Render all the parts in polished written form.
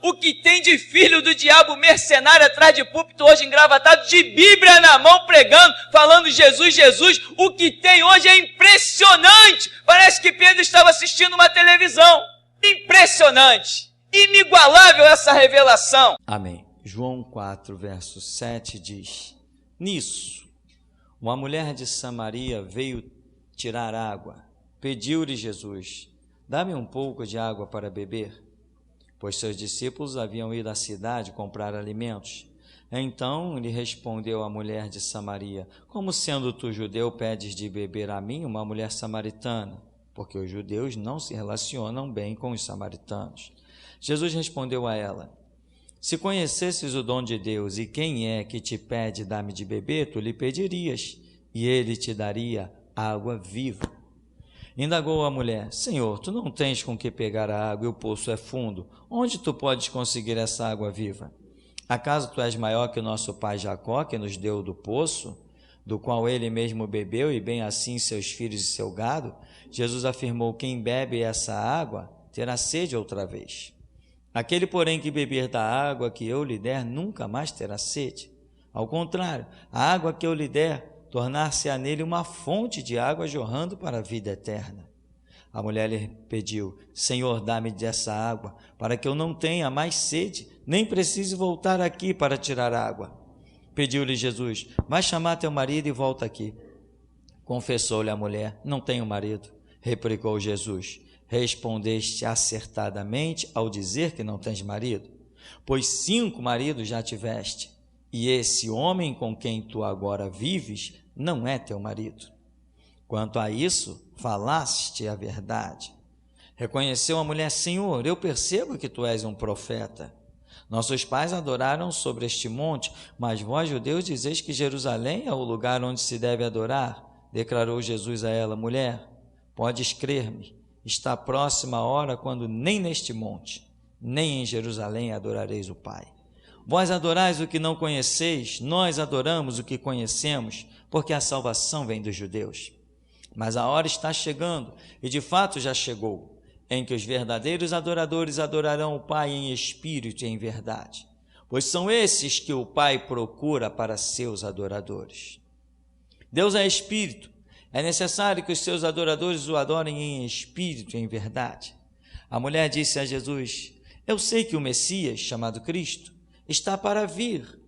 o que tem de filho do diabo mercenário atrás de púlpito hoje engravatado, de Bíblia na mão pregando, falando Jesus, Jesus, o que tem hoje é impressionante. Parece que Pedro estava assistindo uma televisão. Impressionante, inigualável essa revelação. Amém. João 4, verso 7 diz: nisso, uma mulher de Samaria veio tirar água. Pediu-lhe Jesus: dá-me um pouco de água para beber, pois seus discípulos haviam ido à cidade comprar alimentos. Então lhe respondeu a mulher de Samaria: como sendo tu judeu, pedes de beber a mim, uma mulher samaritana? Porque os judeus não se relacionam bem com os samaritanos. Jesus respondeu a ela: se conhecesses o dom de Deus e quem é que te pede dar-me de beber, tu lhe pedirias, e ele te daria água viva. Indagou a mulher: Senhor, tu não tens com que pegar a água e o poço é fundo. Onde tu podes conseguir essa água viva? Acaso tu és maior que o nosso pai Jacó, que nos deu do poço, do qual ele mesmo bebeu, e bem assim seus filhos e seu gado? Jesus afirmou: quem bebe essa água terá sede outra vez. Aquele, porém, que beber da água que eu lhe der, nunca mais terá sede. Ao contrário, a água que eu lhe der, tornar-se-á nele uma fonte de água jorrando para a vida eterna. A mulher lhe pediu: Senhor, dá-me dessa água, para que eu não tenha mais sede, nem precise voltar aqui para tirar água. Pediu-lhe Jesus: vai chamar teu marido e volta aqui. Confessou-lhe a mulher: não tenho marido. Replicou Jesus: respondeste acertadamente ao dizer que não tens marido, pois 5 maridos já tiveste, e esse homem com quem tu agora vives não é teu marido. Quanto a isso, falaste a verdade. Reconheceu a mulher: Senhor, eu percebo que tu és um profeta. Nossos pais adoraram sobre este monte, mas vós, judeus, dizeis que Jerusalém é o lugar onde se deve adorar. Declarou Jesus a ela: mulher, podes crer-me, está próxima a hora quando nem neste monte, nem em Jerusalém adorareis o Pai. Vós adorais o que não conheceis, nós adoramos o que conhecemos, porque a salvação vem dos judeus. Mas a hora está chegando, e de fato já chegou, em que os verdadeiros adoradores adorarão o Pai em espírito e em verdade, pois são esses que o Pai procura para seus adoradores. Deus é espírito. É necessário que os seus adoradores o adorem em espírito e em verdade. A mulher disse a Jesus: eu sei que o Messias, chamado Cristo, está para vir.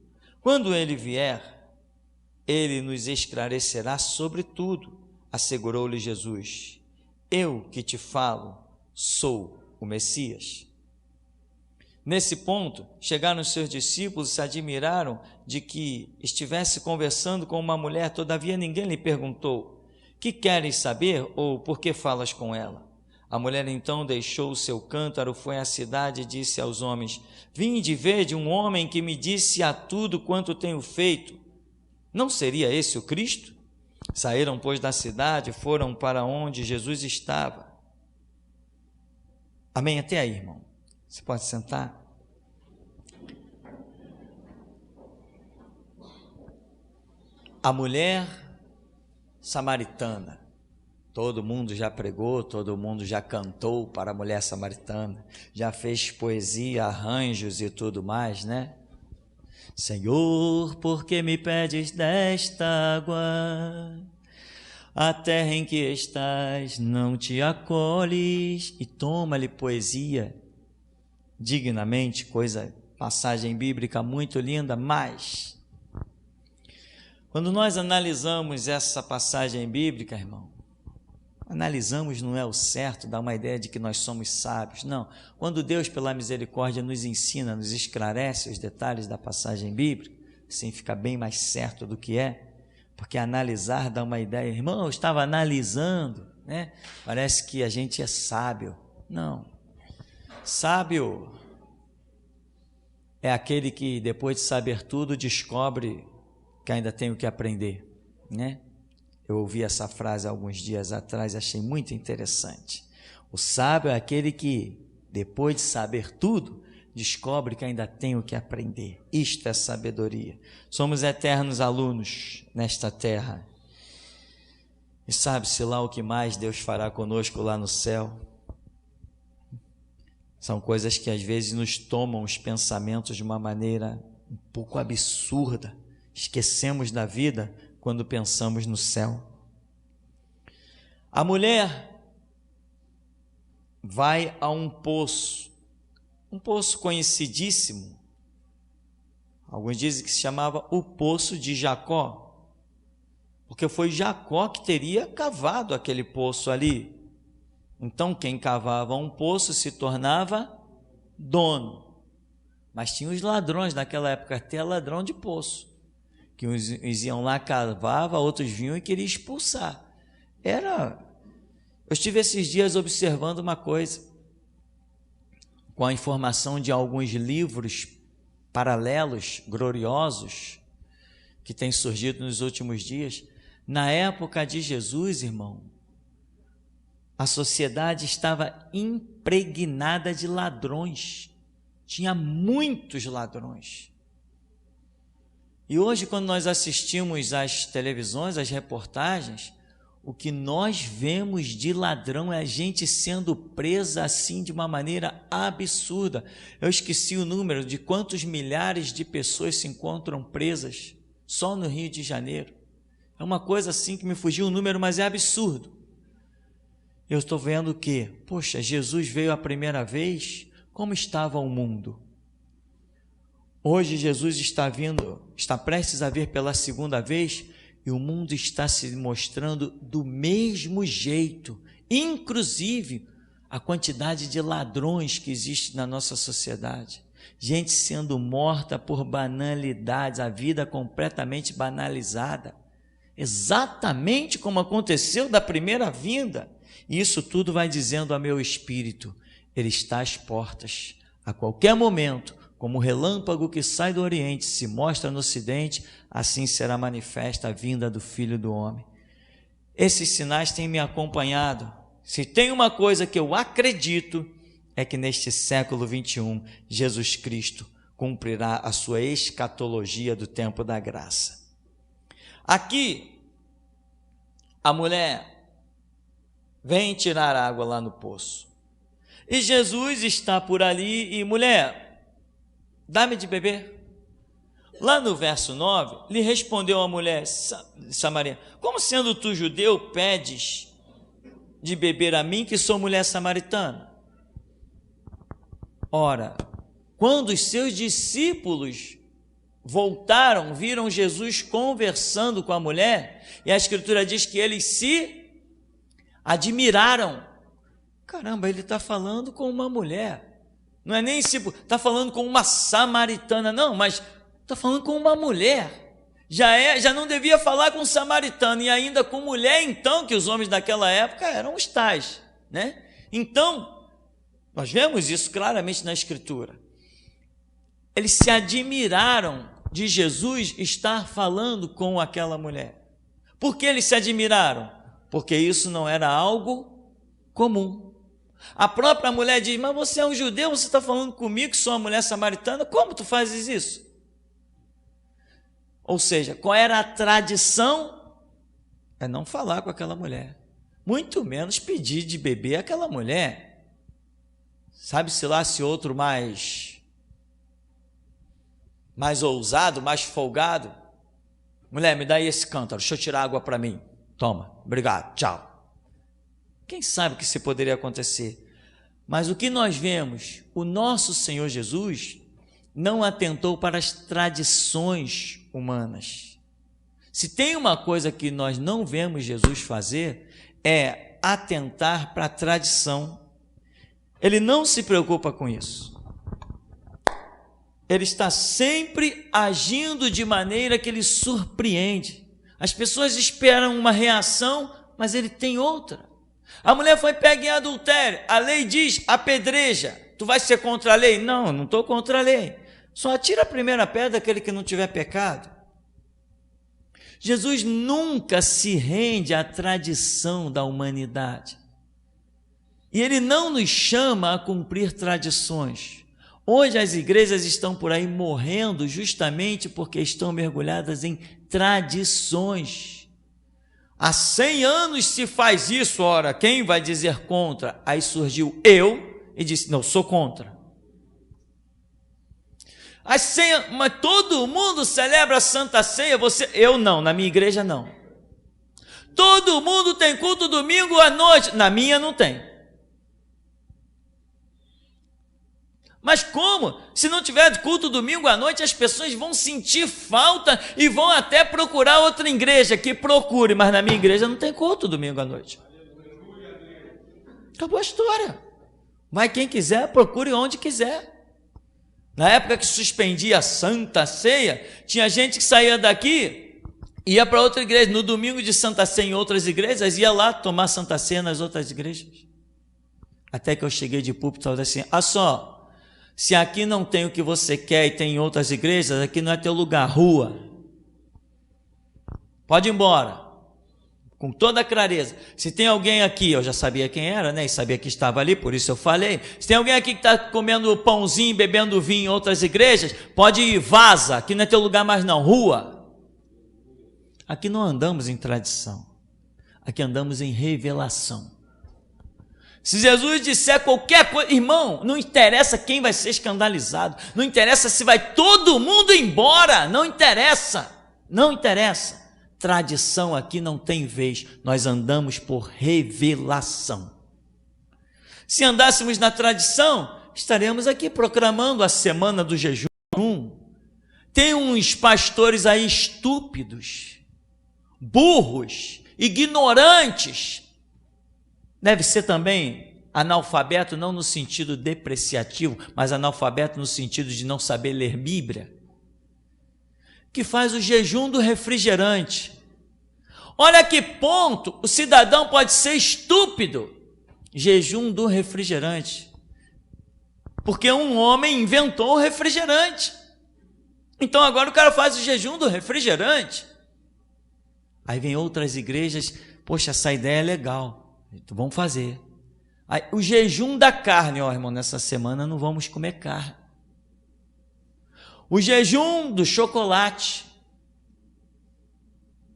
Quando ele vier, ele nos esclarecerá sobre tudo. Assegurou-lhe Jesus: eu que te falo, sou o Messias. Nesse ponto, chegaram os seus discípulos e se admiraram de que estivesse conversando com uma mulher. Todavia ninguém lhe perguntou: que queres saber, ou por que falas com ela? A mulher então deixou o seu cântaro, foi à cidade e disse aos homens: vinde ver de um homem que me disse a tudo quanto tenho feito. Não seria esse o Cristo? Saíram, pois, da cidade, foram para onde Jesus estava. Amém? Até aí, irmão. Você pode sentar? A mulher samaritana. Todo mundo já pregou, todo mundo já cantou para a mulher samaritana, já fez poesia, arranjos e tudo mais, né? Senhor, por que me pedes desta água? A terra em que estás não te acolhes. E toma-lhe poesia dignamente, passagem bíblica muito linda, mas quando nós analisamos essa passagem bíblica, irmão, analisamos não é o certo, dá uma ideia de que nós somos sábios. Não, quando Deus, pela misericórdia, nos ensina, nos esclarece os detalhes da passagem bíblica, assim fica bem mais certo do que é, porque analisar dá uma ideia. Irmão, eu estava analisando, né? Parece que a gente é sábio. Não, sábio é aquele que, depois de saber tudo, descobre que ainda tem o que aprender, né? Eu ouvi essa frase alguns dias atrás e achei muito interessante. O sábio é aquele que, depois de saber tudo, descobre que ainda tem o que aprender. Isto é sabedoria. Somos eternos alunos nesta terra. E sabe-se lá o que mais Deus fará conosco lá no céu. São coisas que às vezes nos tomam os pensamentos de uma maneira um pouco absurda. Esquecemos da vida quando pensamos no céu. A mulher vai a um poço conhecidíssimo. Alguns dizem que se chamava o Poço de Jacó, porque foi Jacó que teria cavado aquele poço ali. Então, quem cavava um poço se tornava dono. Mas tinha os ladrões naquela época, até ladrão de poço, que uns iam lá, cavavam, outros vinham e queriam expulsar. Eu estive esses dias observando uma coisa, com a informação de alguns livros paralelos, gloriosos, que têm surgido nos últimos dias. Na época de Jesus, irmão, a sociedade estava impregnada de ladrões, tinha muitos ladrões. E hoje, quando nós assistimos às televisões, às reportagens, o que nós vemos de ladrão é a gente sendo presa assim de uma maneira absurda. Eu esqueci o número de quantos milhares de pessoas se encontram presas só no Rio de Janeiro. É uma coisa assim que me fugiu o número, mas é absurdo. Eu estou vendo que, poxa, Jesus veio a primeira vez, como estava o mundo? Hoje Jesus está prestes a vir pela segunda vez, e o mundo está se mostrando do mesmo jeito, inclusive a quantidade de ladrões que existe na nossa sociedade, gente sendo morta por banalidades, a vida completamente banalizada, exatamente como aconteceu da primeira vinda. E isso tudo vai dizendo a meu espírito, ele está às portas, a qualquer momento, como o relâmpago que sai do Oriente se mostra no Ocidente, assim será manifesta a vinda do Filho do Homem. Esses sinais têm me acompanhado. Se tem uma coisa que eu acredito, é que neste século 21, Jesus Cristo cumprirá a sua escatologia do tempo da graça. Aqui, a mulher vem tirar água lá no poço. E Jesus está por ali e, mulher, dá-me de beber. Lá no verso 9, lhe respondeu a mulher samaritana: como sendo tu judeu, pedes de beber a mim, que sou mulher samaritana? Ora, quando os seus discípulos voltaram, viram Jesus conversando com a mulher, e a Escritura diz que eles se admiraram. Caramba, ele está falando com uma mulher, não é nem está falando com uma samaritana, não, mas está falando com uma mulher. Já não devia falar com samaritano, e ainda com mulher, então, que os homens daquela época eram os tais, né? Então, nós vemos isso claramente na Escritura. Eles se admiraram de Jesus estar falando com aquela mulher. Por que eles se admiraram? Porque isso não era algo comum. A própria mulher diz: mas você é um judeu, você está falando comigo que sou uma mulher samaritana, como tu fazes isso? Ou seja, qual era a tradição? É não falar com aquela mulher, muito menos pedir de beber aquela mulher. Sabe-se lá se outro mais ousado, mais folgado: mulher, me dá aí esse cântaro, deixa eu tirar água para mim. Toma, obrigado, tchau. Quem sabe o que se poderia acontecer? Mas o que nós vemos, o nosso Senhor Jesus não atentou para as tradições humanas. Se tem uma coisa que nós não vemos Jesus fazer, é atentar para a tradição. Ele não se preocupa com isso. Ele está sempre agindo de maneira que ele surpreende. As pessoas esperam uma reação, mas ele tem outra. A mulher foi pega em adultério, a lei diz: apedreja. Tu vai ser contra a lei? Não, eu não estou contra a lei. Só atira a primeira pedra aquele que não tiver pecado. Jesus nunca se rende à tradição da humanidade. E ele não nos chama a cumprir tradições. Hoje as igrejas estão por aí morrendo justamente porque estão mergulhadas em tradições. Há 100 anos se faz isso, ora, quem vai dizer contra? Aí surgiu eu e disse: não, sou contra. A ceia, mas todo mundo celebra a Santa Ceia, eu não, na minha igreja não. Todo mundo tem culto domingo à noite, na minha não tem. Mas como? Se não tiver culto domingo à noite, as pessoas vão sentir falta e vão até procurar outra igreja, que procure, mas na minha igreja não tem culto domingo à noite. Acabou a história. Mas quem quiser, procure onde quiser. Na época que suspendia a Santa Ceia, tinha gente que saía daqui, ia para outra igreja. No domingo de Santa Ceia em outras igrejas, ia lá tomar Santa Ceia nas outras igrejas. Até que eu cheguei de púlpito e falei assim: só, se aqui não tem o que você quer e tem em outras igrejas, aqui não é teu lugar, rua. Pode ir embora. Com toda a clareza. Se tem alguém aqui, eu já sabia quem era, né? E sabia que estava ali, por isso eu falei. Se tem alguém aqui que está comendo pãozinho, bebendo vinho em outras igrejas, pode ir, vaza, aqui não é teu lugar mais não, rua. Aqui não andamos em tradição, aqui andamos em revelação. Se Jesus disser qualquer coisa, irmão, não interessa quem vai ser escandalizado, não interessa se vai todo mundo embora, não interessa, não interessa. Tradição aqui não tem vez, nós andamos por revelação. Se andássemos na tradição, estaremos aqui proclamando a semana do jejum. Tem uns pastores aí estúpidos, burros, ignorantes. Deve ser também analfabeto, não no sentido depreciativo, mas analfabeto no sentido de não saber ler Bíblia, que faz o jejum do refrigerante. Olha a que ponto o cidadão pode ser estúpido. Jejum do refrigerante. Porque um homem inventou o refrigerante. Então agora o cara faz o jejum do refrigerante. Aí vem outras igrejas: poxa, essa ideia é legal, então vamos fazer. Aí, o jejum da carne, irmão, nessa semana não vamos comer carne. O jejum do chocolate,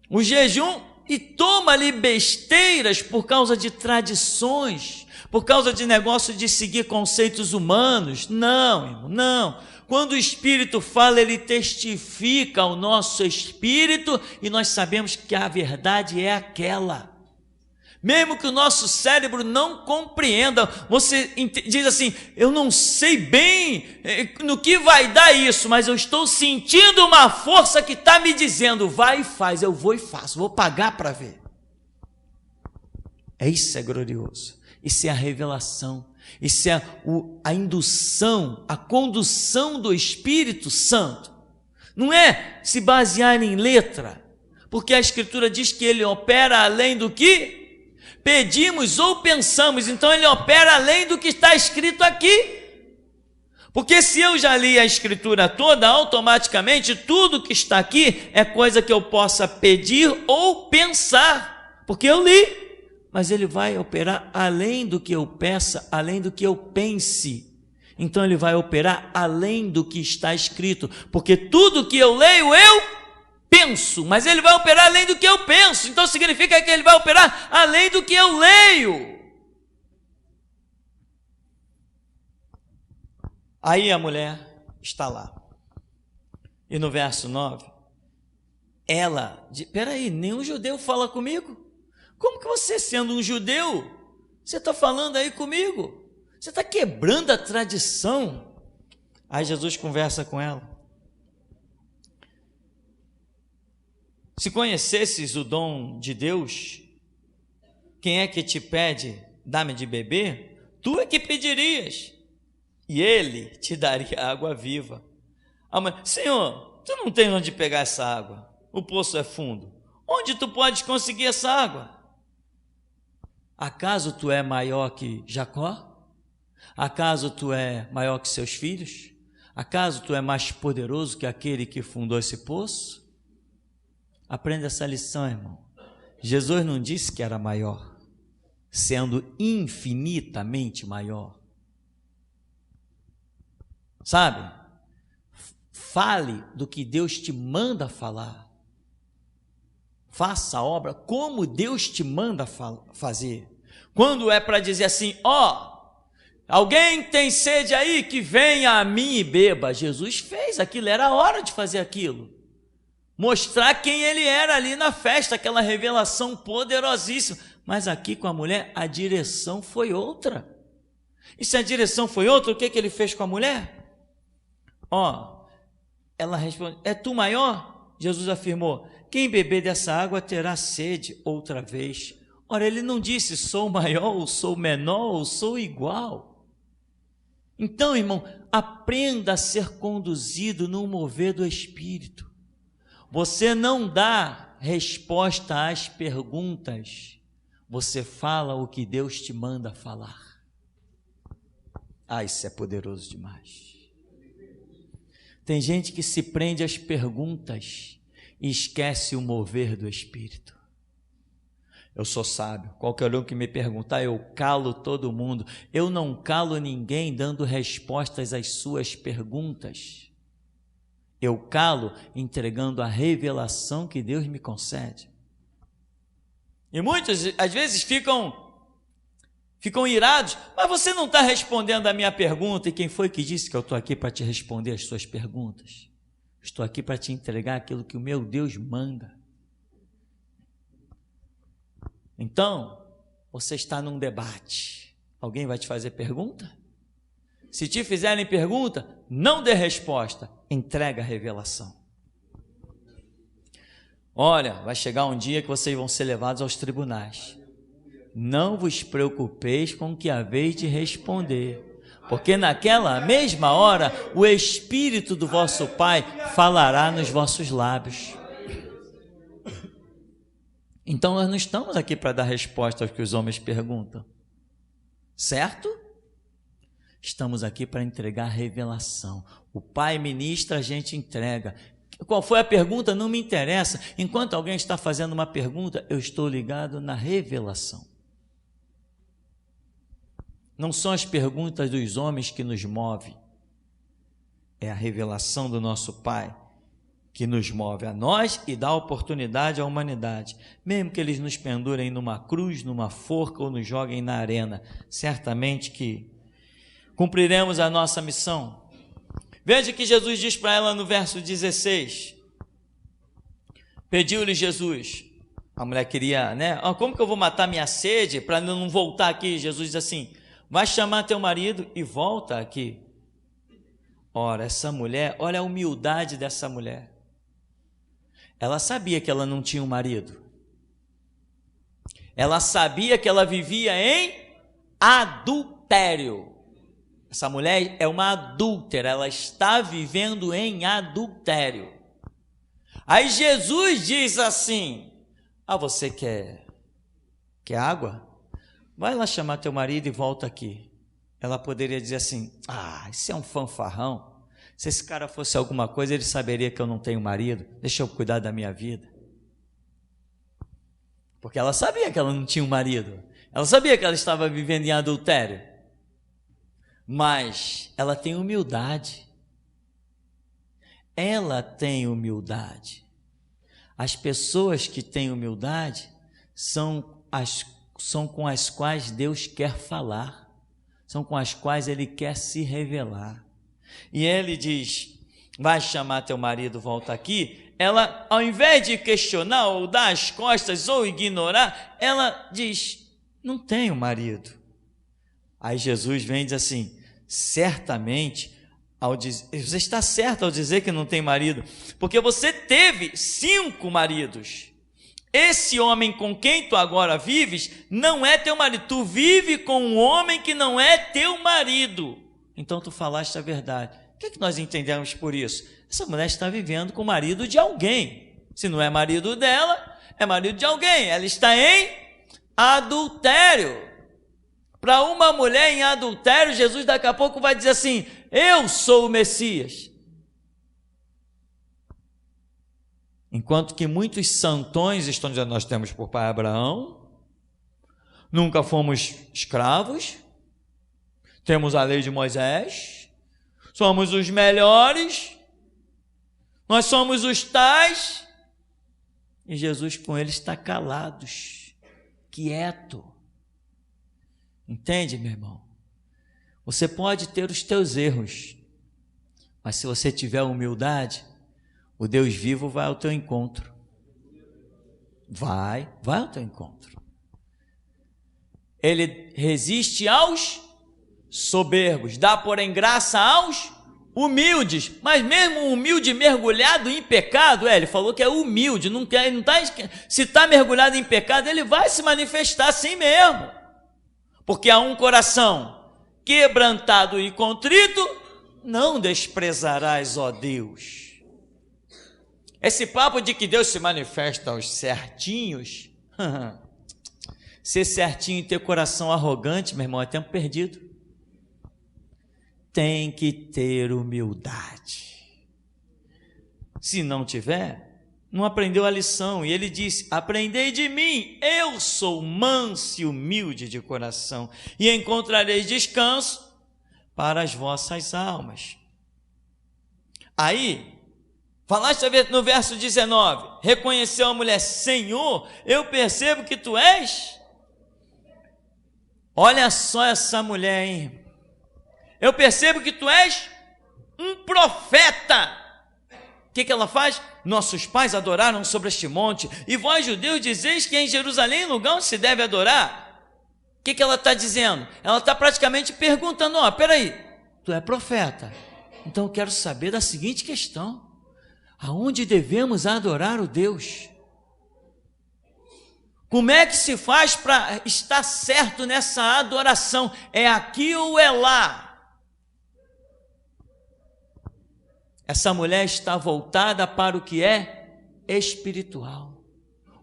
o jejum, e toma ali besteiras por causa de tradições, por causa de negócio de seguir conceitos humanos. Não, irmão, não. Quando o Espírito fala, ele testifica ao nosso espírito e nós sabemos que a verdade é aquela. Mesmo que o nosso cérebro não compreenda, você diz assim: eu não sei bem no que vai dar isso, mas eu estou sentindo uma força que está me dizendo: vai e faz. Eu vou e faço, vou pagar para ver. Isso é glorioso, isso é a revelação, isso é a indução, a condução do Espírito Santo. Não é se basear em letra, porque a Escritura diz que ele opera além do que pedimos ou pensamos, então ele opera além do que está escrito aqui. Porque se eu já li a Escritura toda, automaticamente tudo que está aqui é coisa que eu possa pedir ou pensar, porque eu li, mas ele vai operar além do que eu peça, além do que eu pense. Então ele vai operar além do que está escrito, porque tudo que eu leio, eu penso, mas ele vai operar além do que eu penso. Então significa que ele vai operar além do que eu leio. Aí a mulher está lá, e no verso 9, ela diz: peraí, nenhum judeu fala comigo? Como que você, sendo um judeu, você está falando aí comigo? Você está quebrando a tradição. Aí Jesus conversa com ela: se conhecesses o dom de Deus, quem é que te pede, dá-me de beber? Tu é que pedirias, e ele te daria água viva. A mãe: Senhor, tu não tens onde pegar essa água, o poço é fundo, onde tu podes conseguir essa água? Acaso tu é maior que Jacó? Acaso tu é maior que seus filhos? Acaso tu é mais poderoso que aquele que fundou esse poço? Aprenda essa lição, irmão. Jesus não disse que era maior, sendo infinitamente maior. Sabe? Fale do que Deus te manda falar. Faça a obra como Deus te manda fazer. Quando é para dizer assim: Alguém tem sede aí? Que venha a mim e beba. Jesus fez aquilo, era a hora de fazer aquilo. Mostrar quem ele era ali na festa, aquela revelação poderosíssima. Mas aqui com a mulher, a direção foi outra. E se a direção foi outra, o que ele fez com a mulher? Ela responde, é tu maior? Jesus afirmou, quem beber dessa água terá sede outra vez. Ora, ele não disse, sou maior, ou sou menor, ou sou igual. Então, irmão, aprenda a ser conduzido no mover do Espírito. Você não dá resposta às perguntas, você fala o que Deus te manda falar. Isso é poderoso demais. Tem gente que se prende às perguntas e esquece o mover do Espírito. Eu sou sábio, qualquer um que me perguntar, eu calo todo mundo. Eu não calo ninguém dando respostas às suas perguntas. Eu calo entregando a revelação que Deus me concede. E muitos, às vezes, ficam irados, mas você não está respondendo a minha pergunta. E quem foi que disse que eu estou aqui para te responder as suas perguntas? Estou aqui para te entregar aquilo que o meu Deus manda. Então, você está num debate. Alguém vai te fazer pergunta? Se te fizerem pergunta, não dê resposta, entrega a revelação. Olha, vai chegar um dia que vocês vão ser levados aos tribunais. Não vos preocupeis com o que haveis de responder, porque naquela mesma hora o Espírito do vosso Pai falará nos vossos lábios. Então nós não estamos aqui para dar resposta ao que os homens perguntam, certo? Estamos aqui para entregar a revelação. O Pai ministra, a gente entrega. Qual foi a pergunta? Não me interessa. Enquanto alguém está fazendo uma pergunta, eu estou ligado na revelação. Não são as perguntas dos homens que nos movem, é a revelação do nosso Pai que nos move a nós e dá oportunidade à humanidade. Mesmo que eles nos pendurem numa cruz, numa forca ou nos joguem na arena, certamente que cumpriremos a nossa missão. Veja que Jesus diz para ela no verso 16, pediu-lhe Jesus, a mulher queria, como que eu vou matar minha sede para não voltar aqui? Jesus diz assim, vai chamar teu marido e volta aqui. Ora, essa mulher, olha a humildade dessa mulher. Ela sabia que ela não tinha um marido. Ela sabia que ela vivia em adultério. Essa mulher é uma adúltera, ela está vivendo em adultério. Aí Jesus diz assim, você quer água? Vai lá chamar teu marido e volta aqui. Ela poderia dizer assim, isso é um fanfarrão. Se esse cara fosse alguma coisa, ele saberia que eu não tenho marido, deixa eu cuidar da minha vida. Porque ela sabia que ela não tinha um marido, ela sabia que ela estava vivendo em adultério, mas ela tem humildade. Ela tem humildade. As pessoas que têm humildade são com as quais Deus quer falar, são com as quais Ele quer se revelar. E ele diz, vai chamar teu marido, volta aqui. Ela, ao invés de questionar ou dar as costas ou ignorar, ela diz, não tenho marido. Aí Jesus vem e diz assim, certamente, você está certo ao dizer que não tem marido, porque você teve 5 maridos. Esse homem com quem tu agora vives não é teu marido. Tu vive com um homem que não é teu marido. Então tu falaste a verdade. O que nós entendemos por isso? Essa mulher está vivendo com o marido de alguém. Se não é marido dela, é marido de alguém. Ela está em adultério. Para uma mulher em adultério, Jesus daqui a pouco vai dizer assim, eu sou o Messias. Enquanto que muitos santões estão dizendo, nós temos por pai Abraão, nunca fomos escravos, temos a lei de Moisés, somos os melhores, nós somos os tais, e Jesus com eles está calados, quieto. Entende, meu irmão? Você pode ter os teus erros, mas se você tiver humildade, o Deus vivo vai ao teu encontro. Vai ao teu encontro. Ele resiste aos soberbos, dá porém graça aos humildes. Mas mesmo um humilde mergulhado em pecado, ele falou que é humilde, não tá, se está mergulhado em pecado, ele vai se manifestar assim mesmo. Porque há um coração quebrantado e contrito, não desprezarás, ó Deus. Esse papo de que Deus se manifesta aos certinhos, ser certinho e ter coração arrogante, meu irmão, é tempo perdido. Tem que ter humildade. Se não tiver, não aprendeu a lição. E ele disse: aprendei de mim, eu sou manso e humilde de coração, e encontrareis descanso para as vossas almas. Aí, falaste no verso 19, reconheceu a mulher: Senhor, eu percebo que tu és. Olha só essa mulher, hein? Eu percebo que tu és um profeta. O que ela faz? Nossos pais adoraram sobre este monte, e vós, judeus, dizeis que é em Jerusalém lugar onde se deve adorar. O que ela está dizendo? Ela está praticamente perguntando: peraí, tu é profeta, então eu quero saber da seguinte questão: aonde devemos adorar o Deus? Como é que se faz para estar certo nessa adoração? É aqui ou é lá? Essa mulher está voltada para o que é espiritual.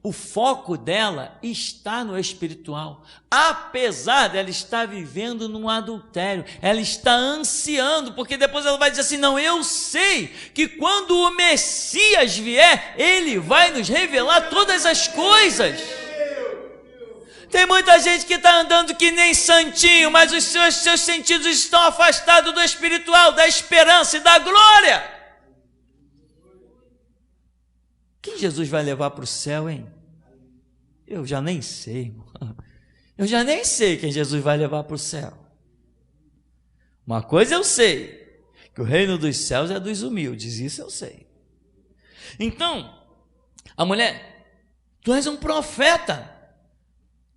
O foco dela está no espiritual. Apesar dela estar vivendo num adultério, ela está ansiando, porque depois ela vai dizer assim: não, eu sei que quando o Messias vier, ele vai nos revelar todas as coisas. Tem muita gente que está andando que nem santinho, mas os seus sentidos estão afastados do espiritual, da esperança e da glória. Quem Jesus vai levar para o céu, hein? Eu já nem sei, irmão. Eu já nem sei quem Jesus vai levar para o céu. Uma coisa eu sei, que o reino dos céus é dos humildes, isso eu sei. Então, a mulher: tu és um profeta.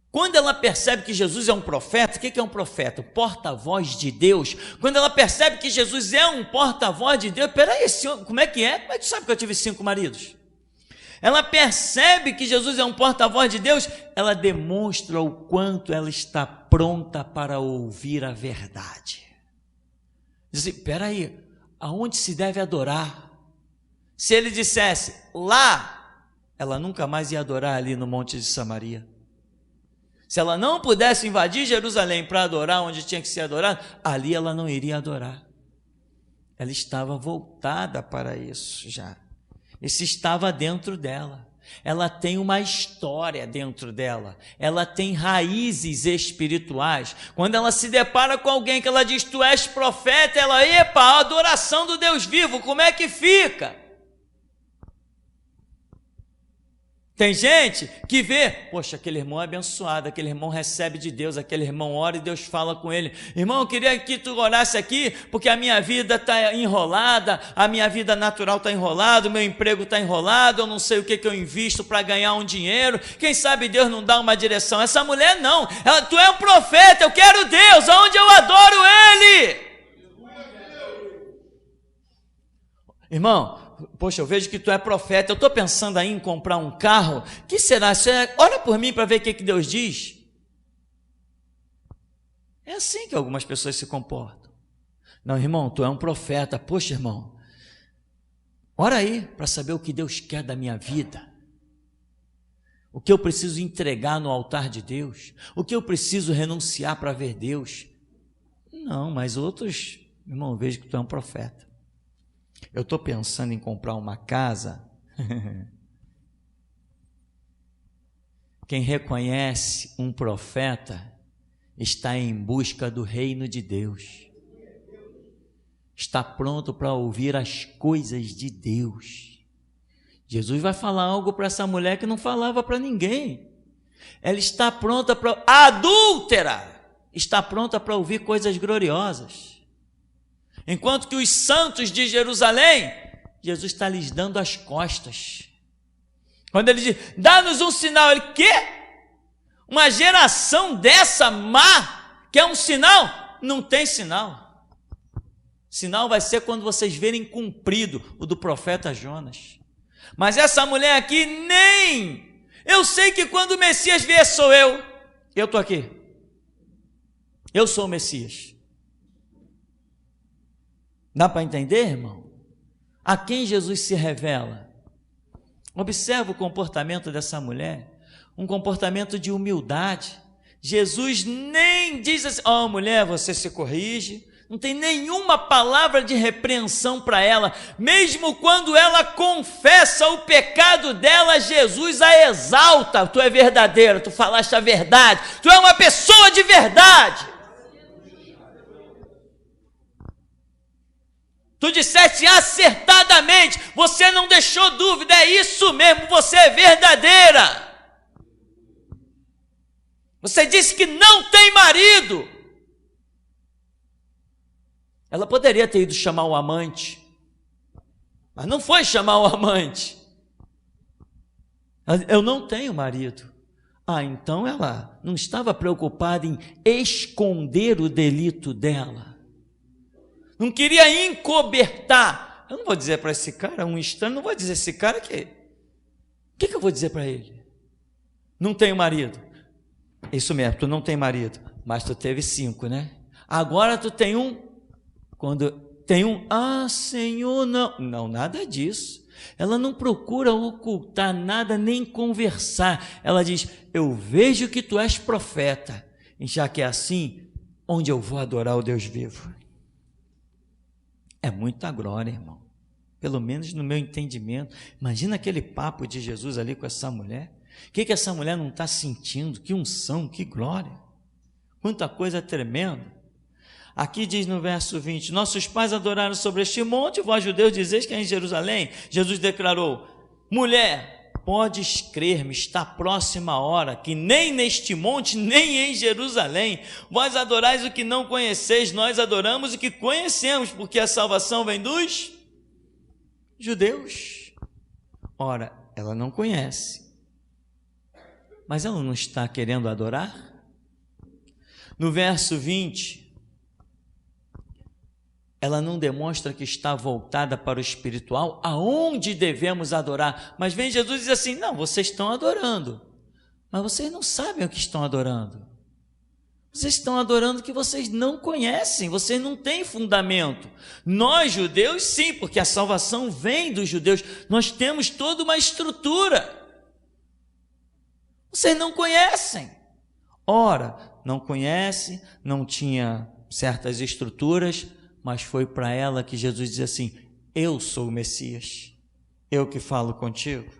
Quando ela percebe que Jesus é um profeta, o que é um profeta? O porta-voz de Deus. Quando ela percebe que Jesus é um porta-voz de Deus, peraí, senhor, como é que é? Como é que tu sabe que eu tive 5 maridos? Ela percebe que Jesus é um porta-voz de Deus, ela demonstra o quanto ela está pronta para ouvir a verdade. Diz assim: peraí, aonde se deve adorar? Se ele dissesse lá, ela nunca mais ia adorar ali no Monte de Samaria. Se ela não pudesse invadir Jerusalém para adorar onde tinha que ser adorado, ali ela não iria adorar. Ela estava voltada para isso já. Isso estava dentro dela. Ela tem uma história dentro dela. Ela tem raízes espirituais. Quando ela se depara com alguém que ela diz: tu és profeta, ela: epa, a adoração do Deus vivo, como é que fica? Tem gente que vê: poxa, aquele irmão é abençoado, aquele irmão recebe de Deus, aquele irmão ora e Deus fala com ele. Irmão, eu queria que tu orasse aqui, porque a minha vida está enrolada, a minha vida natural está enrolada, o meu emprego está enrolado, eu não sei o que eu invisto para ganhar um dinheiro, quem sabe Deus não dá uma direção. Essa mulher não, ela: tu é um profeta, eu quero Deus, aonde eu adoro Ele. Irmão, poxa, eu vejo que tu é profeta, eu estou pensando aí em comprar um carro, que será? Ora por mim para ver o que Deus diz. É assim que algumas pessoas se comportam. Não, irmão, tu é um profeta, poxa, irmão, ora aí para saber o que Deus quer da minha vida, o que eu preciso entregar no altar de Deus, o que eu preciso renunciar para ver Deus. Não, mas outros, irmão, eu vejo que tu é um profeta. Eu estou pensando em comprar uma casa. Quem reconhece um profeta está em busca do reino de Deus. Está pronto para ouvir as coisas de Deus. Jesus vai falar algo para essa mulher que não falava para ninguém. Ela está pronta para... adúltera! está pronta para ouvir coisas gloriosas. Enquanto que os santos de Jerusalém, Jesus está lhes dando as costas. Quando ele diz, dá-nos um sinal, ele, quê? Uma geração dessa má, quer um sinal? Não tem sinal. Sinal vai ser quando vocês verem cumprido o do profeta Jonas. Mas essa mulher aqui nem... Eu sei que quando o Messias vier sou eu. Eu estou aqui. Eu sou o Messias. Dá para entender, irmão? A quem Jesus se revela? Observa o comportamento dessa mulher, um comportamento de humildade. Jesus nem diz assim, ó mulher, você se corrige, não tem nenhuma palavra de repreensão para ela, mesmo quando ela confessa o pecado dela, Jesus a exalta, tu é verdadeira, tu falaste a verdade, tu é uma pessoa de verdade. Tu disseste acertadamente, você não deixou dúvida, é isso mesmo, você é verdadeira. Você disse que não tem marido. Ela poderia ter ido chamar o amante, mas não foi chamar o amante. Eu não tenho marido. Então ela não estava preocupada em esconder o delito dela. Não queria encobertar. Eu não vou dizer para esse cara, um estranho, não vou dizer esse cara que... O que eu vou dizer para ele? Não tenho marido. Isso mesmo, tu não tem marido, mas tu teve 5, né? Agora tu tem um. Quando tem um, Senhor, não. Não, nada disso. Ela não procura ocultar nada, nem conversar. Ela diz, eu vejo que tu és profeta. E já que é assim, onde eu vou adorar o Deus vivo? É muita glória, irmão. Pelo menos no meu entendimento. Imagina aquele papo de Jesus ali com essa mulher. O que essa mulher não está sentindo? Que unção, que glória. Quanta coisa tremenda. Aqui diz no verso 20, nossos pais adoraram sobre este monte, vós judeus dizeis que é em Jerusalém. Jesus declarou, mulher, podes crer-me, está próxima a hora, que nem neste monte, nem em Jerusalém, vós adorais o que não conheceis, nós adoramos o que conhecemos, porque a salvação vem dos judeus. Ora, ela não conhece, mas ela não está querendo adorar? No verso 20, ela não demonstra que está voltada para o espiritual, aonde devemos adorar. Mas vem Jesus e diz assim, não, vocês estão adorando, mas vocês não sabem o que estão adorando. Vocês estão adorando o que vocês não conhecem, vocês não têm fundamento. Nós judeus sim, porque a salvação vem dos judeus, nós temos toda uma estrutura. Vocês não conhecem. Ora, não conhece, não tinha certas estruturas, mas foi para ela que Jesus diz assim, eu sou o Messias, eu que falo contigo.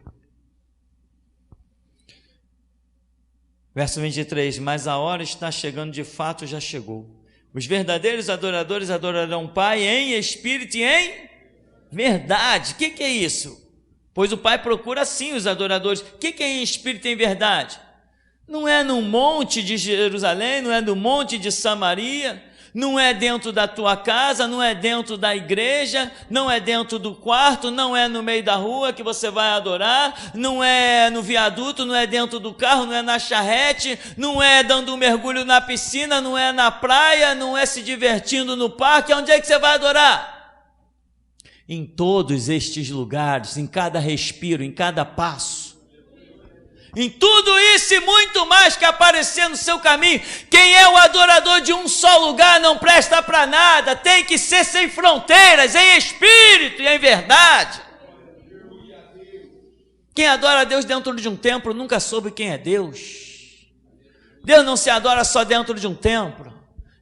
Verso 23, mas a hora está chegando, de fato já chegou. Os verdadeiros adoradores adorarão o Pai em espírito e em verdade. O que é isso? Pois o Pai procura sim os adoradores. O que é em espírito e em verdade? Não é no monte de Jerusalém, não é no monte de Samaria, não é dentro da tua casa, não é dentro da igreja, não é dentro do quarto, não é no meio da rua que você vai adorar, não é no viaduto, não é dentro do carro, não é na charrete, não é dando um mergulho na piscina, não é na praia, não é se divertindo no parque. Onde é que você vai adorar? Em todos estes lugares, em cada respiro, em cada passo. Em tudo isso e muito mais que aparecer no seu caminho. Quem é o adorador de um só lugar não presta para nada, tem que ser sem fronteiras, em espírito e em verdade. Quem adora a Deus dentro de um templo nunca soube quem é Deus. Deus não se adora só dentro de um templo,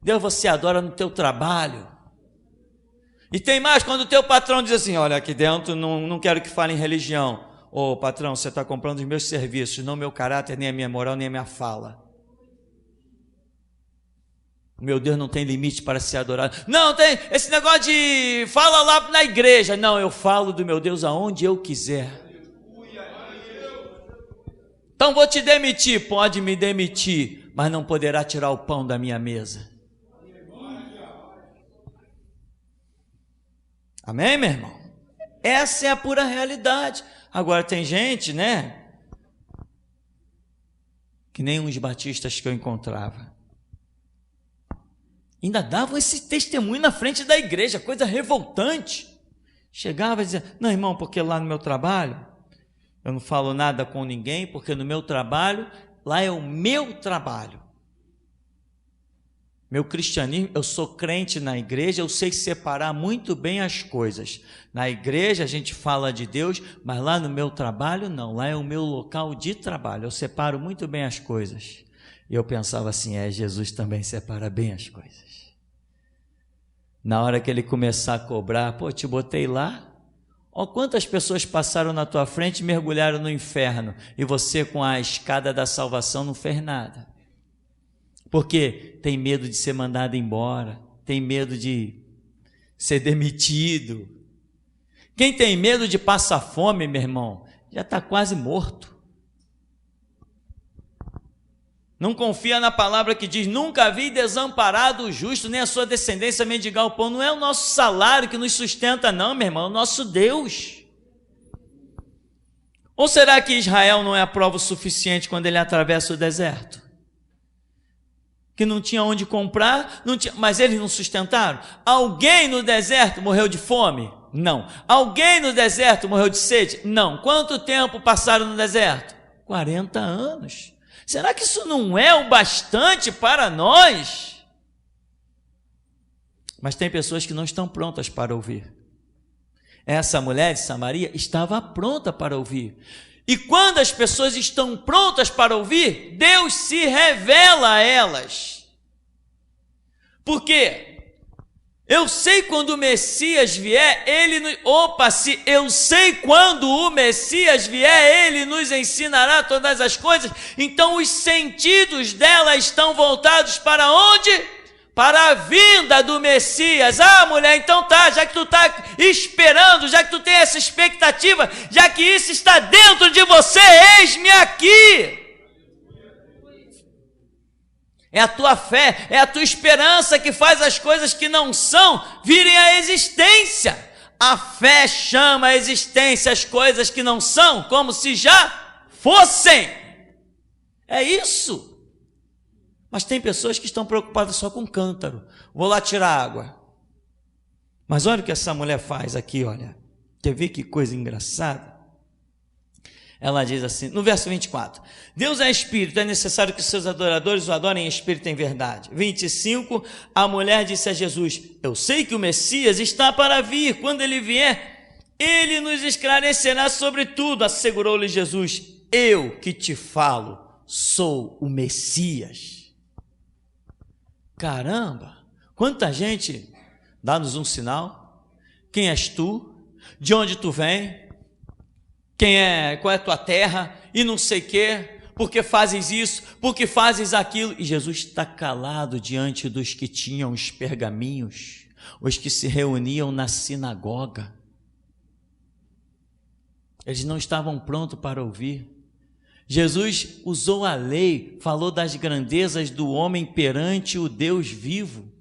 Deus você adora no teu trabalho. E tem mais, quando o teu patrão diz assim, olha, aqui dentro não quero que fale em religião. Ô patrão, você está comprando os meus serviços, não meu caráter, nem a minha moral, nem a minha fala. O meu Deus não tem limite para ser adorado. Não, tem esse negócio de fala lá na igreja. Não, eu falo do meu Deus aonde eu quiser. Então vou te demitir. Pode me demitir, mas não poderá tirar o pão da minha mesa. Amém, meu irmão? Essa é a pura realidade. Agora tem gente, né, que nem uns batistas que eu encontrava, ainda davam esse testemunho na frente da igreja, coisa revoltante. Chegava e dizia: não, irmão, porque lá no meu trabalho eu não falo nada com ninguém, porque no meu trabalho, lá é o meu trabalho. Meu cristianismo, eu sou crente na igreja, eu sei separar muito bem as coisas. Na igreja a gente fala de Deus, mas lá no meu trabalho não, lá é o meu local de trabalho, eu separo muito bem as coisas. E eu pensava assim: Jesus também separa bem as coisas. Na hora que ele começar a cobrar: pô, te botei lá, ó, quantas pessoas passaram na tua frente e mergulharam no inferno, e você com a escada da salvação não fez nada. Porque tem medo de ser mandado embora, tem medo de ser demitido. Quem tem medo de passar fome, meu irmão, já está quase morto. Não confia na palavra que diz: nunca vi desamparado o justo, nem a sua descendência mendigar o pão. Não é o nosso salário que nos sustenta não, meu irmão, é o nosso Deus. Ou será que Israel não é a prova o suficiente quando ele atravessa o deserto? Que não tinha onde comprar, mas eles não sustentaram? Alguém no deserto morreu de fome? Não. Alguém no deserto morreu de sede? Não. Quanto tempo passaram no deserto? 40 anos. Será que isso não é o bastante para nós? Mas tem pessoas que não estão prontas para ouvir. Essa mulher de Samaria estava pronta para ouvir. E quando as pessoas estão prontas para ouvir, Deus se revela a elas. Por quê? Eu sei quando o Messias vier, eu sei quando o Messias vier, ele nos ensinará todas as coisas. Então os sentidos dela estão voltados para onde? Para a vinda do Messias. Ah, mulher, então tá, já que tu tá esperando, já que tu tem essa expectativa, já que isso está dentro de você, eis-me aqui. É a tua fé, é a tua esperança que faz as coisas que não são virem à existência. A fé chama à existência as coisas que não são como se já fossem. É isso. Mas tem pessoas que estão preocupadas só com cântaro. Vou lá tirar água. Mas olha o que essa mulher faz aqui, olha. Quer ver que coisa engraçada? Ela diz assim, no verso 24: Deus é espírito, é necessário que seus adoradores o adorem em espírito e em verdade. 25, a mulher disse a Jesus: eu sei que o Messias está para vir. Quando ele vier, ele nos esclarecerá sobre tudo. Assegurou-lhe Jesus: eu que te falo, sou o Messias. Caramba, quanta gente, dá-nos um sinal. Quem és tu? De onde tu vem? Qual é a tua terra? E não sei o quê, porque fazes isso, porque fazes aquilo. E Jesus está calado diante dos que tinham os pergaminhos, os que se reuniam na sinagoga. Eles não estavam prontos para ouvir. Jesus usou a lei, falou das grandezas do homem perante o Deus vivo,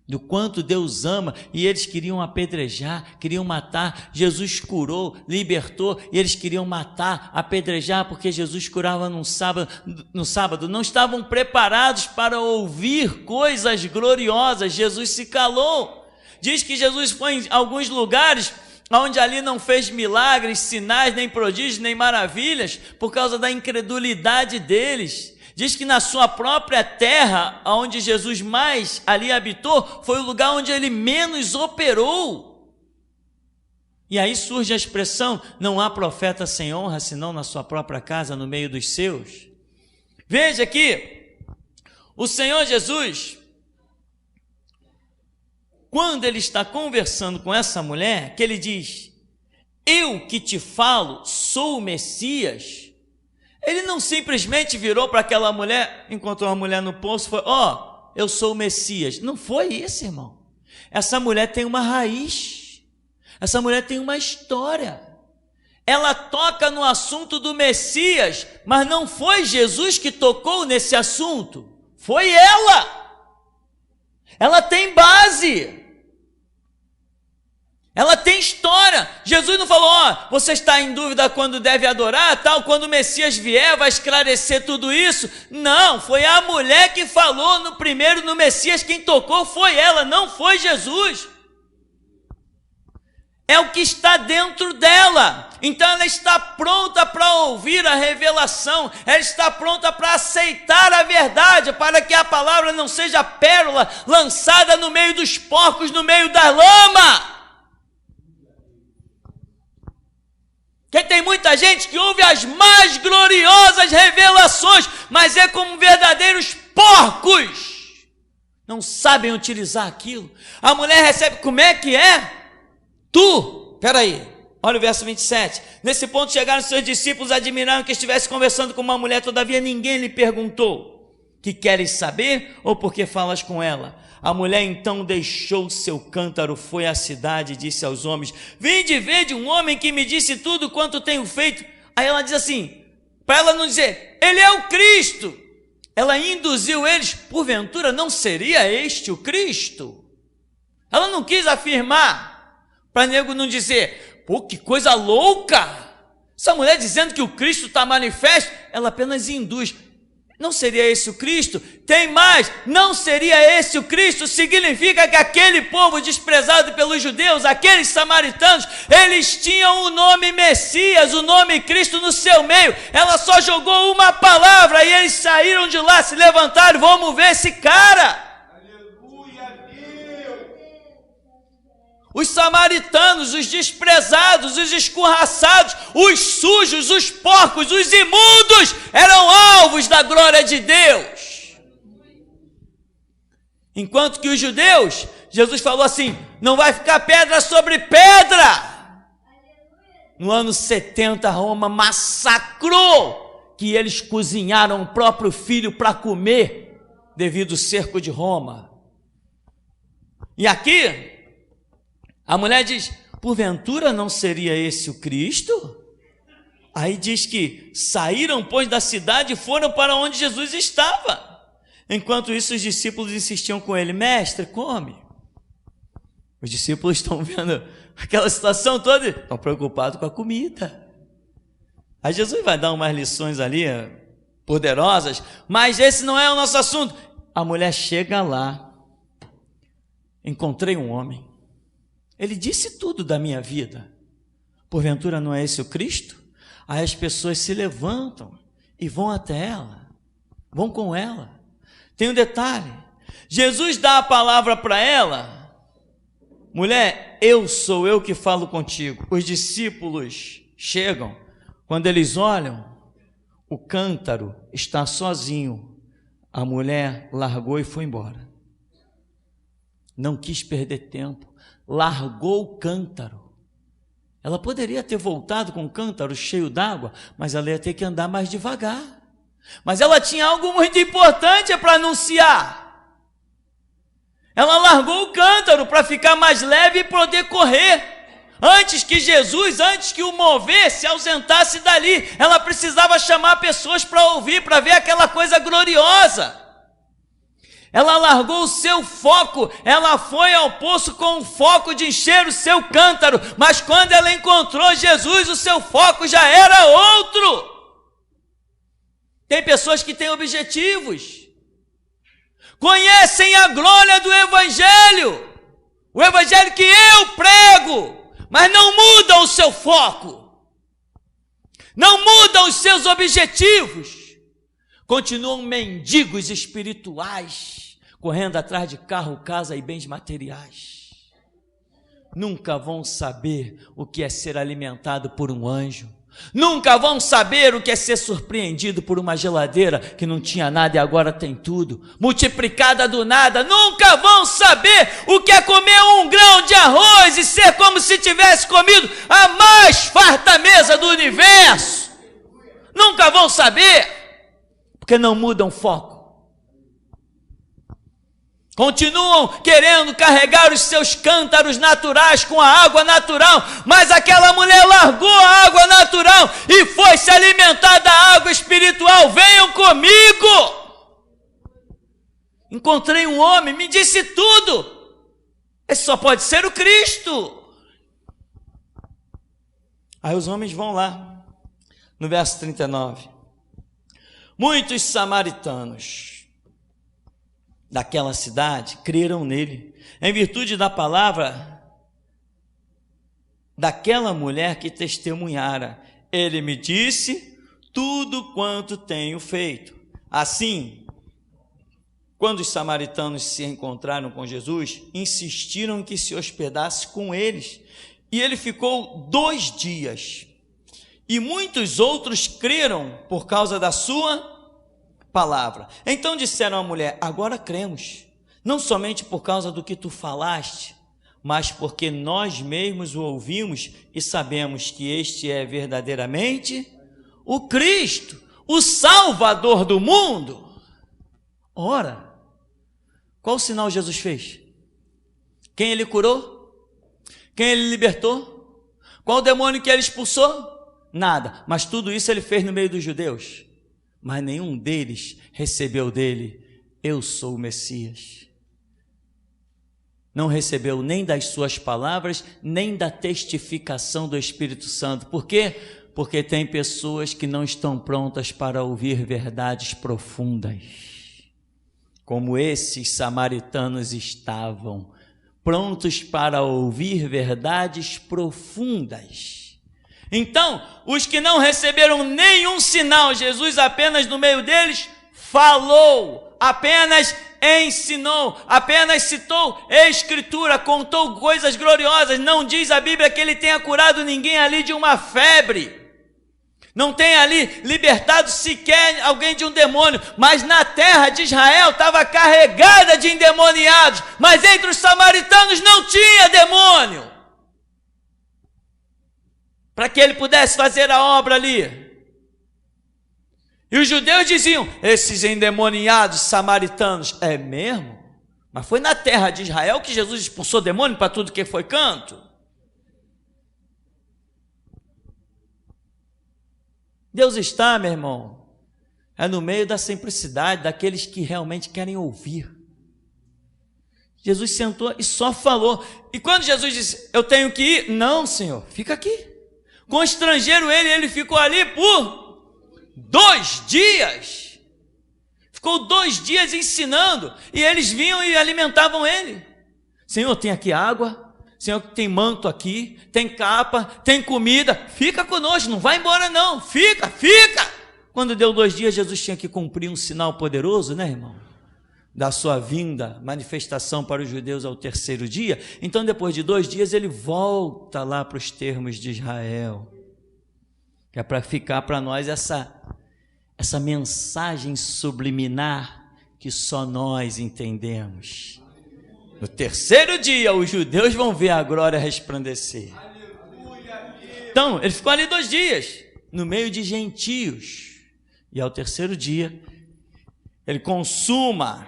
do quanto Deus ama, e eles queriam apedrejar, queriam matar. Jesus curou, libertou, e eles queriam matar, apedrejar, porque Jesus curava no sábado. Não estavam preparados para ouvir coisas gloriosas. Jesus se calou. Diz que Jesus foi em alguns lugares onde ali não fez milagres, sinais, nem prodígios, nem maravilhas, por causa da incredulidade deles. Diz que na sua própria terra, onde Jesus mais ali habitou, foi o lugar onde ele menos operou. E aí surge a expressão: não há profeta sem honra, senão na sua própria casa, no meio dos seus. Veja aqui, o Senhor Jesus, quando ele está conversando com essa mulher, que ele diz: eu que te falo, sou o Messias. Ele não simplesmente virou para aquela mulher, encontrou uma mulher no poço e foi: ó, eu sou o Messias. Não foi isso, irmão. Essa mulher tem uma raiz. Essa mulher tem uma história. Ela toca no assunto do Messias, mas não foi Jesus que tocou nesse assunto. Foi ela. Ela tem base. Ela tem história. Jesus não falou, você está em dúvida quando deve adorar, tal, quando o Messias vier vai esclarecer tudo isso. Não, foi a mulher que falou no Messias, quem tocou foi ela, não foi Jesus. É o que está dentro dela. Então ela está pronta para ouvir a revelação, ela está pronta para aceitar a verdade, para que a palavra não seja pérola lançada no meio dos porcos, no meio da lama. Porque tem muita gente que ouve as mais gloriosas revelações, mas é como verdadeiros porcos. Não sabem utilizar aquilo. A mulher recebe, como é que é? Peraí, olha o verso 27. Nesse ponto chegaram seus discípulos, admiraram que estivesse conversando com uma mulher, todavia ninguém lhe perguntou: que queres saber ou por que falas com ela? A mulher então deixou seu cântaro, foi à cidade e disse aos homens: vinde ver de um homem que me disse tudo quanto tenho feito. Aí ela diz assim, para ela não dizer, ele é o Cristo. Ela induziu eles, porventura não seria este o Cristo? Ela não quis afirmar, para nego não dizer, pô, que coisa louca, essa mulher dizendo que o Cristo está manifesto. Ela apenas induz, não seria esse o Cristo? Tem mais, não seria esse o Cristo, significa que aquele povo desprezado pelos judeus, aqueles samaritanos, eles tinham o nome Messias, o nome Cristo no seu meio. Ela só jogou uma palavra e eles saíram de lá, se levantaram, vamos ver esse cara. Os samaritanos, os desprezados, os escorraçados, os sujos, os porcos, os imundos, eram alvos da glória de Deus. Enquanto que os judeus, Jesus falou assim, não vai ficar pedra sobre pedra. No ano 70, Roma massacrou, que eles cozinharam o próprio filho para comer, devido ao cerco de Roma. E aqui, a mulher diz, porventura não seria esse o Cristo? Aí diz que saíram, pois, da cidade e foram para onde Jesus estava. Enquanto isso, os discípulos insistiam com ele, mestre, come. Os discípulos estão vendo aquela situação toda, estão preocupados com a comida. Aí Jesus vai dar umas lições ali, poderosas, mas esse não é o nosso assunto. A mulher chega lá, encontrei um homem. Ele disse tudo da minha vida. Porventura não é esse o Cristo? Aí as pessoas se levantam e vão até ela, vão com ela. Tem um detalhe, Jesus dá a palavra para ela, mulher, sou eu que falo contigo. Os discípulos chegam, quando eles olham, o cântaro está sozinho. A mulher largou e foi embora. Não quis perder tempo. Largou o cântaro. Ela poderia ter voltado com o cântaro cheio d'água, mas ela ia ter que andar mais devagar. Mas ela tinha algo muito importante para anunciar. Ela largou o cântaro para ficar mais leve e poder correr. Antes que o mover se ausentasse dali, ela precisava chamar pessoas para ouvir, para ver aquela coisa gloriosa. Ela largou o seu foco, ela foi ao poço com o foco de encher o seu cântaro, mas quando ela encontrou Jesus, o seu foco já era outro. Tem pessoas que têm objetivos, conhecem a glória do Evangelho, o Evangelho que eu prego, mas não mudam o seu foco, não mudam os seus objetivos, continuam mendigos espirituais, correndo atrás de carro, casa e bens materiais. Nunca vão saber o que é ser alimentado por um anjo. Nunca vão saber o que é ser surpreendido por uma geladeira que não tinha nada e agora tem tudo, multiplicada do nada. Nunca vão saber o que é comer um grão de arroz e ser como se tivesse comido a mais farta mesa do universo. Nunca vão saber, porque não mudam foco. Continuam querendo carregar os seus cântaros naturais com a água natural, mas aquela mulher largou a água natural e foi se alimentar da água espiritual. Venham comigo! encontrei um homem, me disse tudo. Esse só pode ser o Cristo. Aí os homens vão lá, no verso 39. Muitos samaritanos daquela cidade creram nele, em virtude da palavra daquela mulher que testemunhara. Ele me disse tudo quanto tenho feito. Assim, quando os samaritanos se encontraram com Jesus, insistiram que se hospedasse com eles. E ele ficou 2 dias. E muitos outros creram por causa da sua palavra. Então disseram à mulher: agora cremos, não somente por causa do que tu falaste, mas porque nós mesmos o ouvimos e sabemos que este é verdadeiramente o Cristo, o Salvador do mundo. Ora, qual sinal Jesus fez? Quem ele curou? Quem ele libertou? Qual demônio que ele expulsou? Nada, mas tudo isso ele fez no meio dos judeus. Mas nenhum deles recebeu dele: eu sou o Messias. Não recebeu nem das suas palavras, nem da testificação do Espírito Santo. Por quê? Porque tem pessoas que não estão prontas para ouvir verdades profundas, como esses samaritanos estavam, prontos para ouvir verdades profundas. Então, os que não receberam nenhum sinal, Jesus apenas no meio deles falou, apenas ensinou, apenas citou Escritura, contou coisas gloriosas. Não diz a Bíblia que ele tenha curado ninguém ali de uma febre, não tem ali libertado sequer alguém de um demônio, mas na terra de Israel estava carregada de endemoniados, mas entre os samaritanos não tinha demônio, para que ele pudesse fazer a obra ali. E os judeus diziam: esses endemoniados samaritanos. É mesmo? Mas foi na terra de Israel que Jesus expulsou demônio para tudo que foi canto. Deus está, meu irmão, é no meio da simplicidade, daqueles que realmente querem ouvir. Jesus sentou e só falou. E quando Jesus disse: eu tenho que ir, não, Senhor, fica aqui. Constrangeram ele ficou ali por 2 dias. Ficou 2 dias ensinando, e eles vinham e alimentavam ele. Senhor, tem aqui água. Senhor, tem manto aqui, tem capa, tem comida, fica conosco, não vai embora não, fica. Quando deu 2 dias, Jesus tinha que cumprir um sinal poderoso, né, irmão? Da sua vinda, manifestação para os judeus ao 3º dia. Então, depois de 2 dias, ele volta lá para os termos de Israel, que é para ficar para nós essa mensagem subliminar que só nós entendemos. No 3º dia, os judeus vão ver a glória resplandecer. Então, ele ficou ali 2 dias, no meio de gentios. E ao 3º dia, ele consuma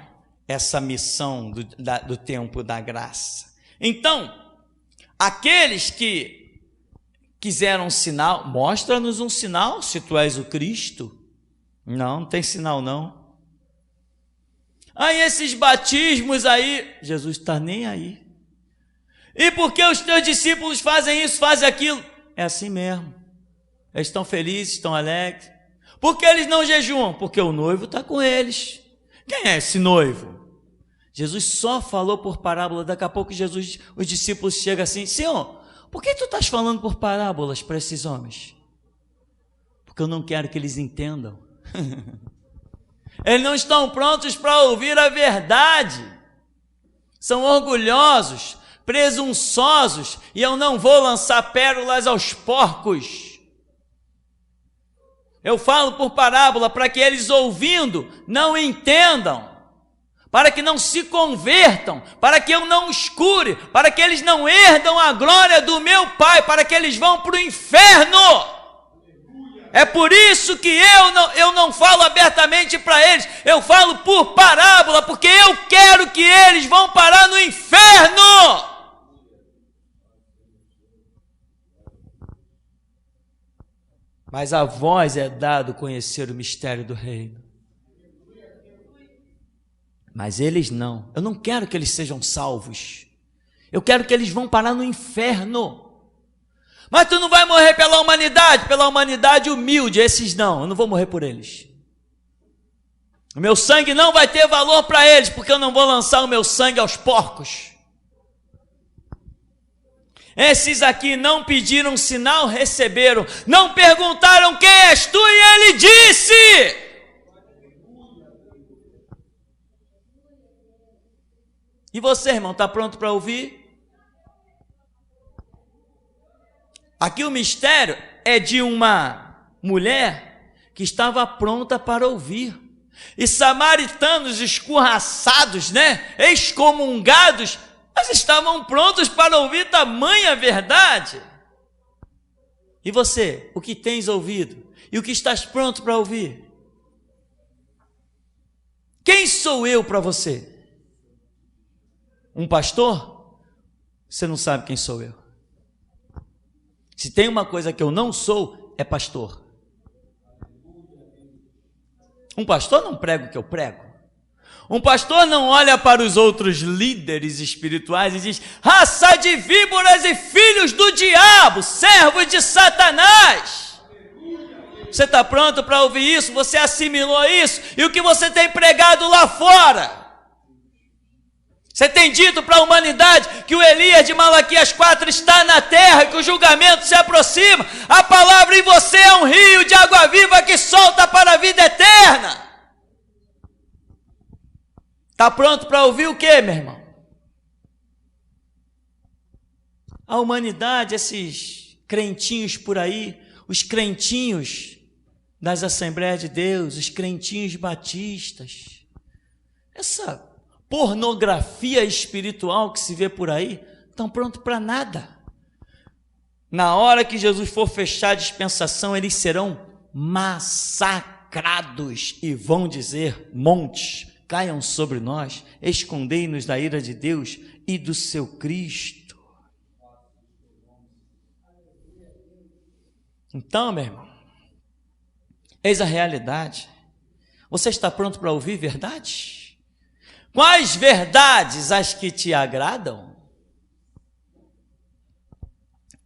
essa missão do tempo da graça. Então, aqueles que quiseram um sinal, mostra-nos um sinal, se tu és o Cristo. Não tem sinal não. Aí esses batismos aí, Jesus está nem aí. E por que os teus discípulos fazem isso, fazem aquilo? É assim mesmo. Eles estão felizes, estão alegres. Por que eles não jejuam? Porque o noivo está com eles. Quem é esse noivo? Jesus só falou por parábola. Daqui a pouco os discípulos chegam assim: Senhor, por que tu estás falando por parábolas para esses homens? Porque eu não quero que eles entendam. Eles não estão prontos para ouvir a verdade, são orgulhosos, presunçosos, e eu não vou lançar pérolas aos porcos. Eu falo por parábola para que eles, ouvindo, não entendam, para que não se convertam, para que eu não os cure, para que eles não herdam a glória do meu Pai, para que eles vão para o inferno. É por isso que eu não falo abertamente para eles, eu falo por parábola, porque eu quero que eles vão parar no inferno. Mas a vós é dado conhecer o mistério do reino. Mas eles não. Eu não quero que eles sejam salvos. Eu quero que eles vão parar no inferno. Mas tu não vai morrer pela humanidade humilde. Esses não, eu não vou morrer por eles. O meu sangue não vai ter valor para eles, porque eu não vou lançar o meu sangue aos porcos. Esses aqui não pediram sinal, receberam. Não perguntaram quem és tu, e ele disse. E você, irmão, está pronto para ouvir? Aqui o mistério é de uma mulher que estava pronta para ouvir. E samaritanos escorraçados, excomungados, mas estavam prontos para ouvir tamanha verdade. E você, o que tens ouvido? E o que estás pronto para ouvir? Quem sou eu para você? Um pastor? Você não sabe quem sou eu. Se tem uma coisa que eu não sou, é pastor. Um pastor não prega o que eu prego. Um pastor não olha para os outros líderes espirituais e diz: raça de víboras e filhos do diabo, servos de Satanás. Você está pronto para ouvir isso? Você assimilou isso? E o que você tem pregado lá fora? Você tem dito para a humanidade que o Elias de Malaquias 4 está na terra e que o julgamento se aproxima. A palavra em você é um rio de água viva que solta para a vida eterna. Está pronto para ouvir o que, meu irmão? A humanidade, esses crentinhos por aí, os crentinhos das Assembleias de Deus, os crentinhos batistas, essa pornografia espiritual que se vê por aí, estão prontos para nada. Na hora que Jesus for fechar a dispensação, eles serão massacrados e vão dizer: montes, caiam sobre nós, escondei-nos da ira de Deus e do seu Cristo. Então, meu irmão, eis a realidade. Você está pronto para ouvir verdade? Quais verdades as que te agradam?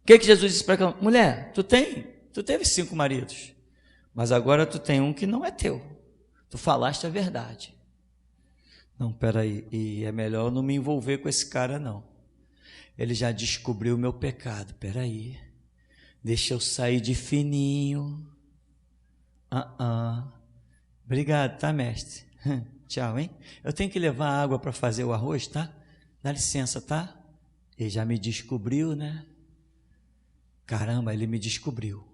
O que Jesus disse para aquela mulher? Tu teve 5 maridos, mas agora tu tem um que não é teu. Tu falaste a verdade. Não, peraí, e é melhor eu não me envolver com esse cara não. Ele já descobriu o meu pecado, peraí. Deixa eu sair de fininho. Obrigado, tá, mestre? Tchau, hein? Eu tenho que levar água para fazer o arroz, tá? Dá licença, tá? Ele já me descobriu, né? Caramba, ele me descobriu.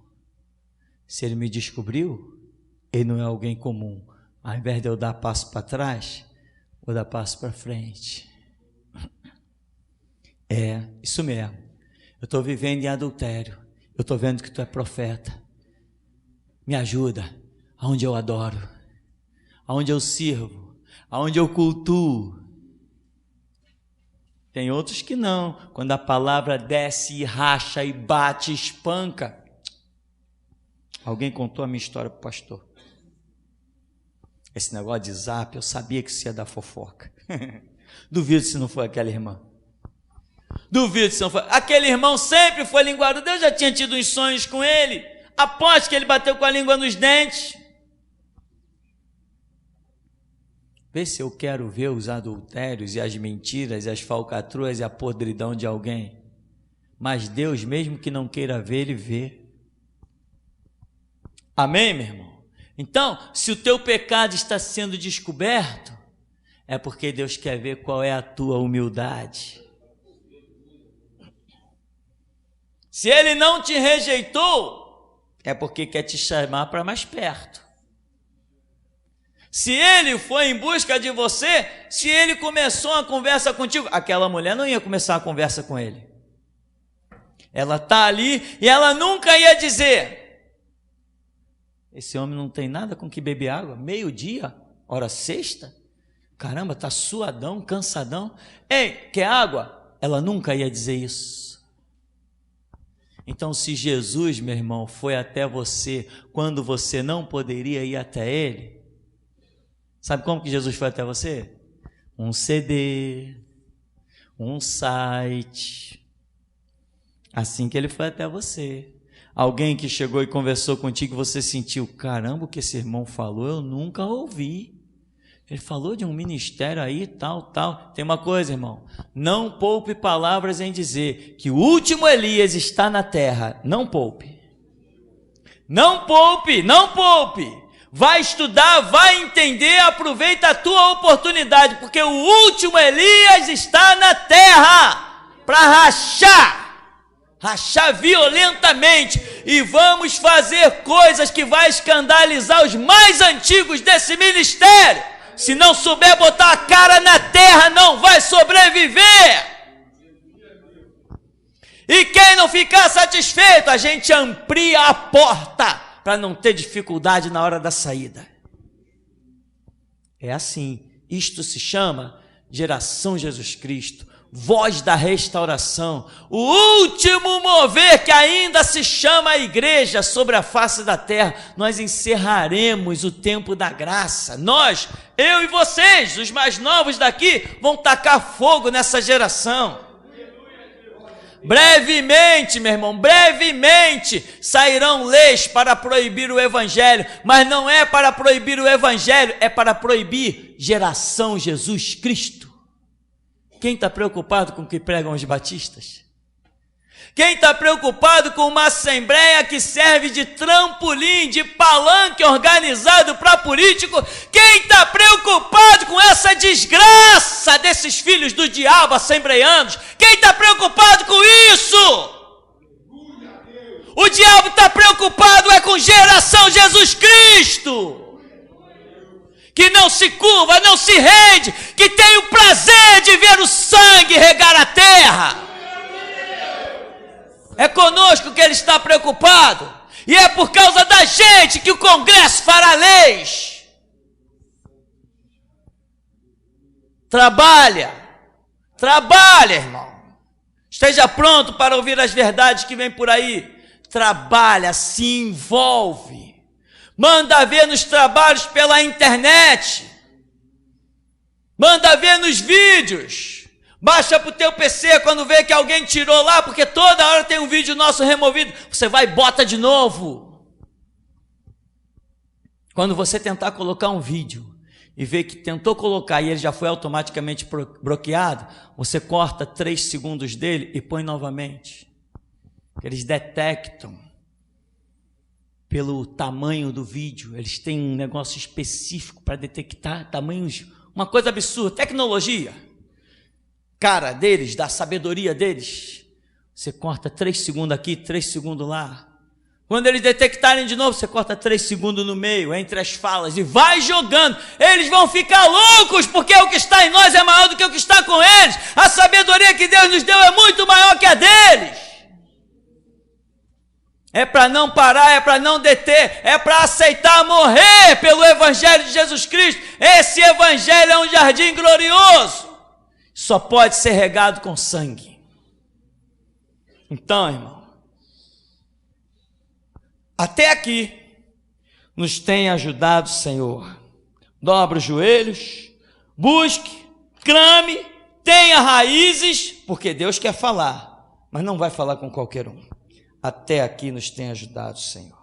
Se ele me descobriu, ele não é alguém comum. Ao invés de eu dar passo para trás, vou dar passo para frente. É, isso mesmo. Eu estou vivendo em adultério. Eu estou vendo que tu é profeta. Me ajuda, aonde eu adoro, aonde eu sirvo, aonde eu cultuo. Tem outros que não. Quando a palavra desce e racha e bate, espanca. Alguém contou a minha história para o pastor. Esse negócio de zap, eu sabia que isso ia dar fofoca. Duvido se não foi aquela irmã. Duvido se não foi. Aquele irmão sempre foi linguado. Deus já tinha tido uns sonhos com ele. Após que ele bateu com a língua nos dentes. Vê se eu quero ver os adultérios e as mentiras e as falcatruas e a podridão de alguém. Mas Deus, mesmo que não queira ver, Ele vê. Amém, meu irmão? Então, se o teu pecado está sendo descoberto, é porque Deus quer ver qual é a tua humildade. Se Ele não te rejeitou, é porque quer te chamar para mais perto. Se Ele foi em busca de você, se Ele começou a conversa contigo, aquela mulher não ia começar a conversa com Ele. Ela está ali e ela nunca ia dizer: esse homem não tem nada com que beber água, meio-dia, hora sexta, caramba, está suadão, cansadão, ei, quer água? Ela nunca ia dizer isso. Então, se Jesus, meu irmão, foi até você quando você não poderia ir até Ele, sabe como que Jesus foi até você? um CD, um site. Assim que ele foi até você. Alguém que chegou e conversou contigo, você sentiu, caramba, o que esse irmão falou, eu nunca ouvi. Ele falou de um ministério aí, tal. Tem uma coisa, irmão, não poupe palavras em dizer que o último Elias está na terra. Não poupe. Não poupe. Vai estudar, vai entender, aproveita a tua oportunidade, porque o último Elias está na terra para rachar violentamente, e vamos fazer coisas que vai escandalizar os mais antigos desse ministério. Se não souber botar a cara na terra, não vai sobreviver. E quem não ficar satisfeito, a gente amplia a porta para não ter dificuldade na hora da saída. É assim. Isto se chama geração Jesus Cristo, voz da restauração, o último mover que ainda se chama a igreja sobre a face da terra. Nós encerraremos o tempo da graça. Nós, eu e vocês, os mais novos daqui, vão tacar fogo nessa geração. Brevemente, meu irmão, brevemente sairão leis para proibir o evangelho, mas não é para proibir o evangelho, é para proibir geração Jesus Cristo. Quem está preocupado com o que pregam os batistas? Quem está preocupado com uma assembleia que serve de trampolim, de palanque organizado para político? Quem está preocupado com essa desgraça desses filhos do diabo assembleianos? Quem está preocupado com isso? O diabo está preocupado é com geração Jesus Cristo, que não se curva, não se rende, que tem o prazer de ver o sangue regar a terra. É conosco que ele está preocupado, e é por causa da gente que o Congresso fará leis. Trabalha, irmão. Esteja pronto para ouvir as verdades que vêm por aí. Trabalha, se envolve. Manda ver nos trabalhos pela internet. Manda ver nos vídeos. Baixa para o teu PC quando vê que alguém tirou lá, porque toda hora tem um vídeo nosso removido. Você vai e bota de novo. Quando você tentar colocar um vídeo e ver que tentou colocar e ele já foi automaticamente bloqueado, você corta 3 segundos dele e põe novamente. Eles detectam pelo tamanho do vídeo, eles têm um negócio específico para detectar tamanhos, uma coisa absurda, tecnologia. Cara deles, da sabedoria deles, você corta 3 segundos aqui, 3 segundos lá. Quando eles detectarem de novo, você corta 3 segundos no meio, entre as falas, e vai jogando. Eles vão ficar loucos, porque o que está em nós é maior do que o que está com eles. A sabedoria que Deus nos deu é muito maior que a deles. É para não parar, é para não deter, é para aceitar morrer pelo Evangelho de Jesus Cristo. Esse Evangelho é um jardim glorioso. Só pode ser regado com sangue. Então, irmão, até aqui nos tem ajudado o Senhor. Dobre os joelhos, busque, clame, tenha raízes, porque Deus quer falar, mas não vai falar com qualquer um. Até aqui nos tem ajudado o Senhor.